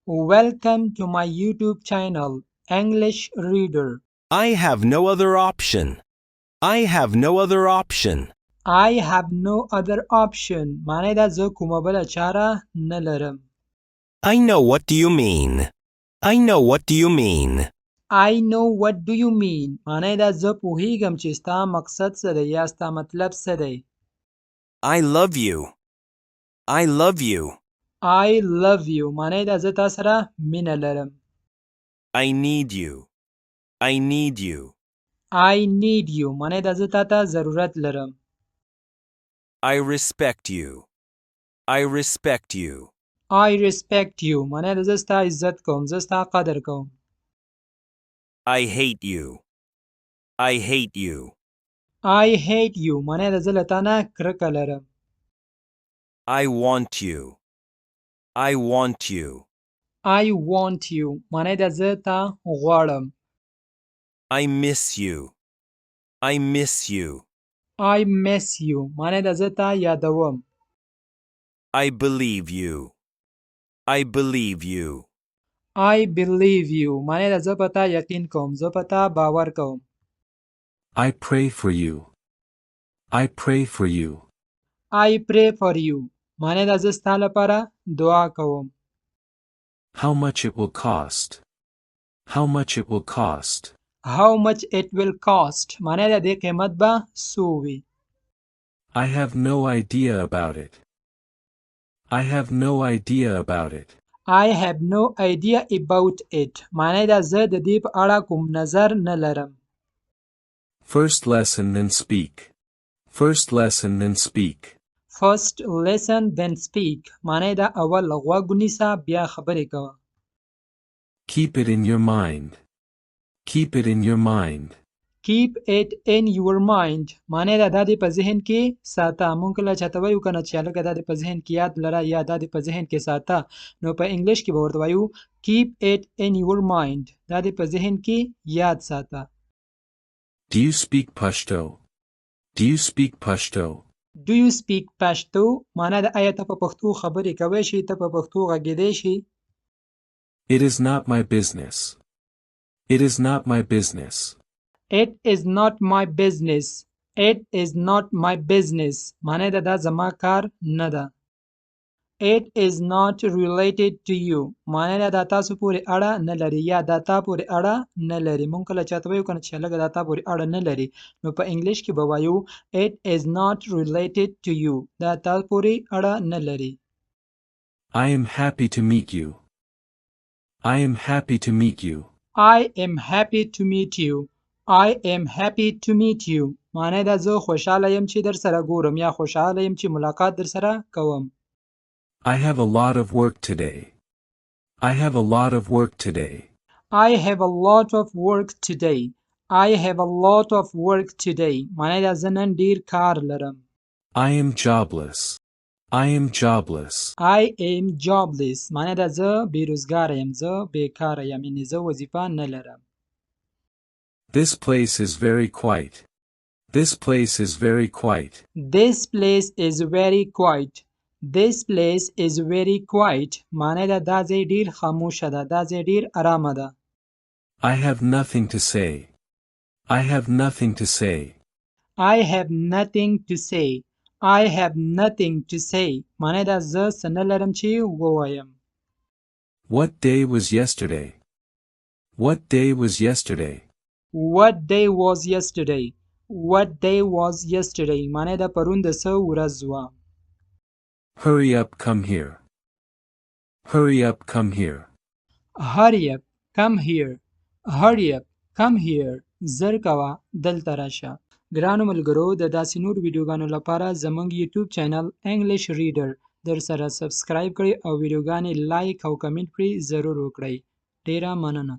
Welcome to my YouTube channel, English Reader. I have no other option. I have no other option. I have no other option. معنی دا زه کومه بله چاره نه لرم. I know what do you mean. I know what do you mean. I know what do you mean. معنی دا زه پوهیږم چې ستا مقصد څه دی یا ستا مطلب څه دی. I love you. I love you. I love you. معنی دا زه تا سره مینه لرم. I need you. I need you. I need you. معنی دا زه تا ته ضرورت لرم. I respect you. I respect you. I respect you. معنی دا زه ستا عزت کوم. زه ستا قدر کوم. I hate you. I hate you. I hate you. معنی دا زه له تا نه کرکه لرم. I want you. I want you. I want you. معنی دا زه تا غواړم. I miss you. I miss you. I miss you. معنی دا زه تا یادوم. I believe you. I believe you. I believe you. معنی دا زه په تا یقین کوم. زه په تا باور کوم. I pray for you. I pray for you. I pray for you. معنی دا زه ستا لپاره دعا کوم. How much it will cost. How much it will cost. How much it will cost. معنی دا دې قیمت به څو وي. I have no idea about it. I have no idea about it. I have no idea about it. معنی دا زه د دې په اړه کوم نظر نه لرم. First lesson then speak. First lesson then speak. First listen then speak. معنی دا اول غوږ ونیسه بیا خبرې کوه. Keep it in your mind. Keep it in your mind. Keep it in your mind. معنی دا دې په ذهن کې ساته. مونږ کله چاته وایو کنه چې هلکه دا دې په ذهن کې یاد لره یا دا دې په ذهن کې ساته نو په انګلیش کې به ورته وایو keep it in your mind. دا دې په ذهن کې یاد ساته. Do you speak Pashto? Do you speak Pashto? Do you speak Pashto? معنی دا آیا ته په پښتو خبرې کوی شي ته په پښتو غږېدی شي. It is not my business. It is not my business. It is not my business. It is not my business. معنی دا زما کار نه ده. It is not related to you. معنی دا تاسو پورې اړه نه لري یا دا تا پورې اړه نه لري. مونږ کله چاته وایو کنه چې هلکه دا تا پورې اړه نه لري نو په انګلیش کې به وایو It is not related to you. دا تا پورې اړه نه لري. I am happy to meet you. I am happy to meet you. I am happy to meet you. I am happy to meet you. معنی دا زه خوشحاله یم چې در سره ګورم یا خوشحاله یم چې ملاقات در سره کوم. I have a lot of work today. I have a lot of work today. I have a lot of work today. I have a lot of work today. معنی دا زه نن ډیر کار لرم. I am jobless. I am jobless. I am jobless. معنی دا زه بیروزګاره یم. زه بیکاره یم. یعنی زه وظیفه نه لرم. This place is very quiet. This place is very quiet. This place is very quiet. This place is very quiet. معنی دا دا ځای ډیر خاموشه ده. دا ځای ډیر آرامه ده. I have nothing to say. I have nothing to say. I have nothing to say. I have nothing to say. معنی دا زه څه نه لرم چې ووایم. What day was yesterday? What day was yesterday? What day was yesterday? What day was yesterday? معنی دا پرون د څه ورځ وه. Hurry up, come here. Hurry up, come here. Hurry up, come here. Hurry up, come here. زر کوه دلته راشه. ګرانو ملګرو د داسې نور ویډیوګانو لپاره زموږ یوټیوب چینل انګلیش ریډر در سره سبسکرایب کړئ او ویډیوګانې لایک او کمنټ پرې ضرور وکړئ. ډیره مننه.